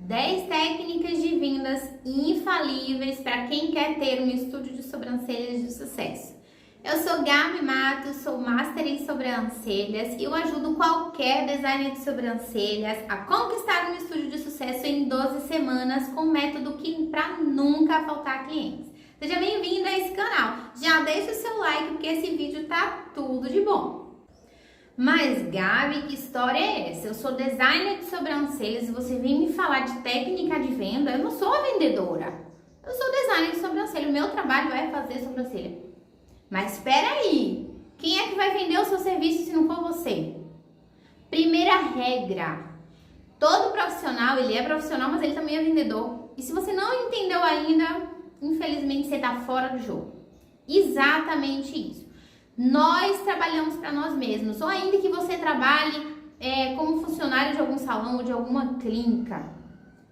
10 técnicas de vendas infalíveis para quem quer ter um estúdio de sobrancelhas de sucesso. Eu sou Gabi Matos, sou Master em Sobrancelhas e eu ajudo qualquer designer de sobrancelhas a conquistar um estúdio de sucesso em 12 semanas com um método que para nunca faltar clientes. Seja bem-vindo a esse canal. Já deixa o seu like porque esse vídeo tá tudo de bom. Mas Gabi, que história é essa? Eu sou designer de sobrancelhas e você vem me falar de técnica de venda? Eu não sou vendedora. Eu sou designer de sobrancelha. O meu trabalho é fazer sobrancelha. Mas espera aí. Quem é que vai vender o seu serviço se não for você? Primeira regra. Todo profissional, ele é profissional, mas ele também é vendedor. E se você não entendeu ainda, infelizmente você tá fora do jogo. Exatamente isso. Nós trabalhamos para nós mesmos, ou ainda que você trabalhe como funcionário de algum salão ou de alguma clínica,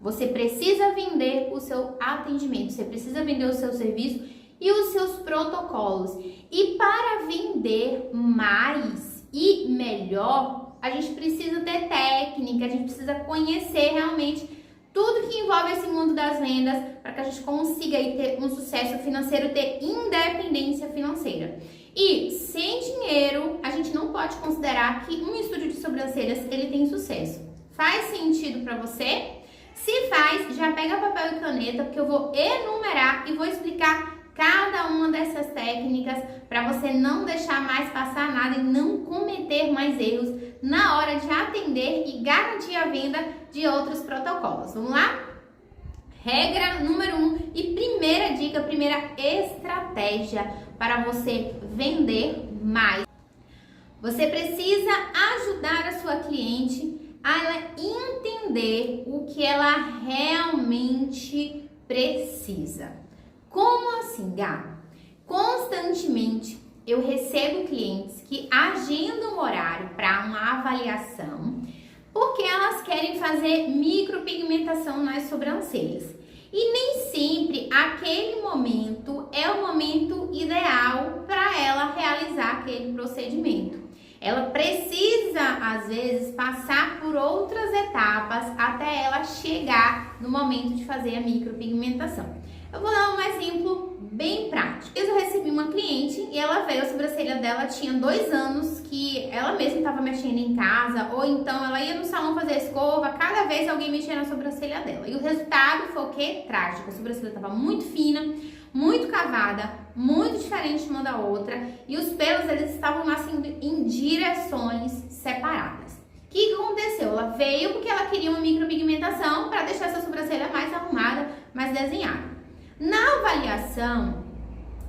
você precisa vender o seu atendimento, você precisa vender o seu serviço e os seus protocolos. E para vender mais e melhor, a gente precisa ter técnica, a gente precisa conhecer realmente tudo que envolve esse mundo das vendas para que a gente consiga aí ter um sucesso financeiro, ter independência financeira. E sem dinheiro, a gente não pode considerar que um estúdio de sobrancelhas ele tem sucesso. Faz sentido para você? Se faz, já pega papel e caneta, porque eu vou enumerar e vou explicar cada uma dessas técnicas para você não deixar mais passar nada e não cometer mais erros na hora de atender e garantir a venda de outros protocolos. Vamos lá? Regra número 1 e primeira dica, primeira estratégia para você vender mais. Você precisa ajudar a sua cliente a ela entender o que ela realmente precisa. Como assim, Gá? Constantemente eu recebo clientes que agendam um horário para uma avaliação porque elas querem fazer micropigmentação nas sobrancelhas. E nem sempre aquele momento é o momento ideal para ela realizar aquele procedimento. Ela precisa, às vezes, passar por outras etapas até ela chegar no momento de fazer a micropigmentação. Eu vou dar um exemplo bem prático. Eu recebi uma cliente e ela veio, a sobrancelha dela tinha 2 anos que ela mesma estava mexendo em casa, ou então ela ia no salão fazer escova, cada vez alguém mexia na sobrancelha dela. E o resultado foi o quê? Trágico. A sobrancelha estava muito fina, muito cavada, muito diferente uma da outra, e os pelos eles estavam nascendo em direções separadas. O que aconteceu? Ela veio porque ela queria uma micropigmentação para deixar essa sobrancelha mais arrumada, mais desenhada. Na avaliação,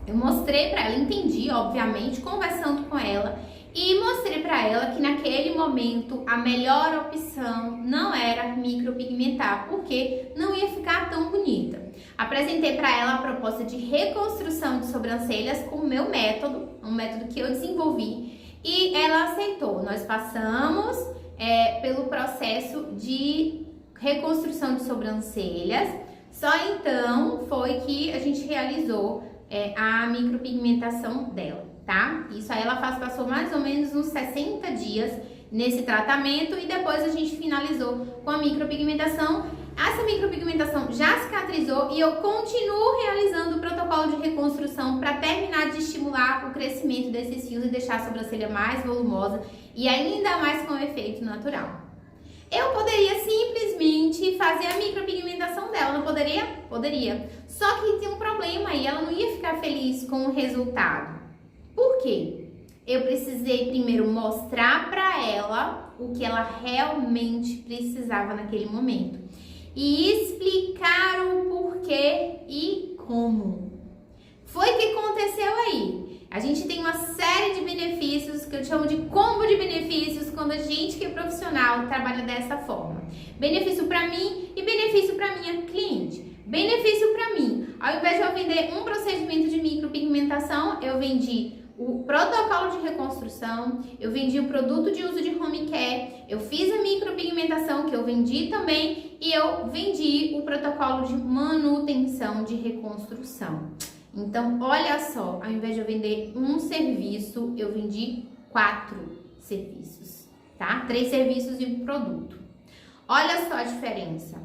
eu mostrei para ela, entendi, obviamente, conversando com ela, e mostrei para ela que naquele momento a melhor opção não era micropigmentar, porque não ia ficar tão bonita. Apresentei para ela a proposta de reconstrução de sobrancelhas com o meu método, um método que eu desenvolvi, e ela aceitou. Nós passamos pelo processo de reconstrução de sobrancelhas. Só então foi que a gente realizou a micropigmentação dela, tá? Isso aí ela passou mais ou menos uns 60 dias nesse tratamento e depois a gente finalizou com a micropigmentação. Essa micropigmentação já cicatrizou e eu continuo realizando o protocolo de reconstrução para terminar de estimular o crescimento desses fios e deixar a sobrancelha mais volumosa e ainda mais com efeito natural. Eu poderia simplesmente fazer a micropigmentação dela, não poderia? Poderia. Só que tem um problema aí, ela não ia ficar feliz com o resultado. Por quê? Eu precisei primeiro mostrar para ela o que ela realmente precisava naquele momento. E explicar o porquê e como. Foi o que aconteceu aí. A gente tem uma série de benefícios, que eu chamo de combo de benefícios, quando a gente que é profissional trabalha dessa forma. Benefício para mim e benefício para minha cliente. Benefício para mim, ao invés de eu vender um procedimento de micropigmentação, eu vendi o protocolo de reconstrução, eu vendi o produto de uso de home care, eu fiz a micropigmentação que eu vendi também e eu vendi o protocolo de manutenção de reconstrução. Então, olha só, ao invés de eu vender um serviço, eu vendi 4 serviços, tá? 3 serviços e um produto. Olha só a diferença.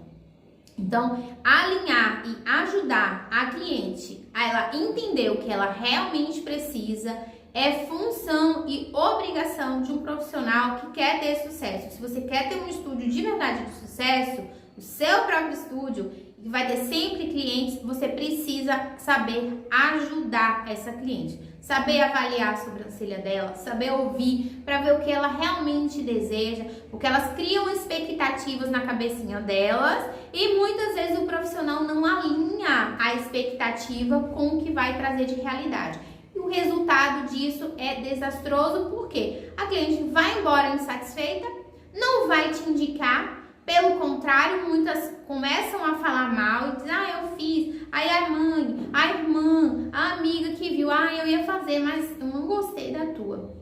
Então, alinhar e ajudar a cliente a ela entender o que ela realmente precisa é função e obrigação de um profissional que quer ter sucesso. Se você quer ter um estúdio de verdade de sucesso, o seu próprio estúdio, que vai ter sempre clientes, você precisa saber ajudar essa cliente. Saber avaliar a sobrancelha dela, saber ouvir para ver o que ela realmente deseja, porque elas criam expectativas na cabecinha delas e muitas vezes o profissional não alinha a expectativa com o que vai trazer de realidade. E o resultado disso é desastroso, porque a cliente vai embora insatisfeita, não vai te indicar. Pelo contrário, muitas começam a falar mal e dizem, eu fiz, aí a mãe, a irmã, a amiga que viu, eu ia fazer, mas eu não gostei da tua.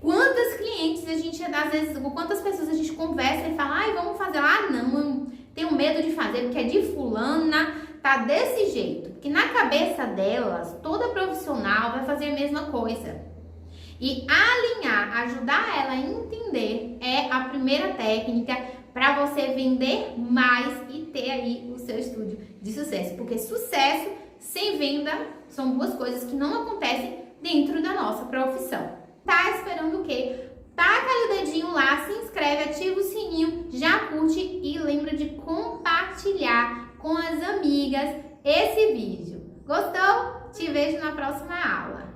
Quantas clientes a gente, às vezes, quantas pessoas a gente conversa e fala, vamos fazer, não, eu tenho medo de fazer porque é de fulana, tá desse jeito. Porque na cabeça delas, toda profissional vai fazer a mesma coisa. E alinhar, ajudar ela a entender é a primeira técnica para você vender mais e ter aí o seu estúdio de sucesso. Porque sucesso sem venda são duas coisas que não acontecem dentro da nossa profissão. Tá esperando o quê? Taca ali o dedinho lá, se inscreve, ativa o sininho, já curte e lembra de compartilhar com as amigas esse vídeo. Gostou? Te vejo na próxima aula.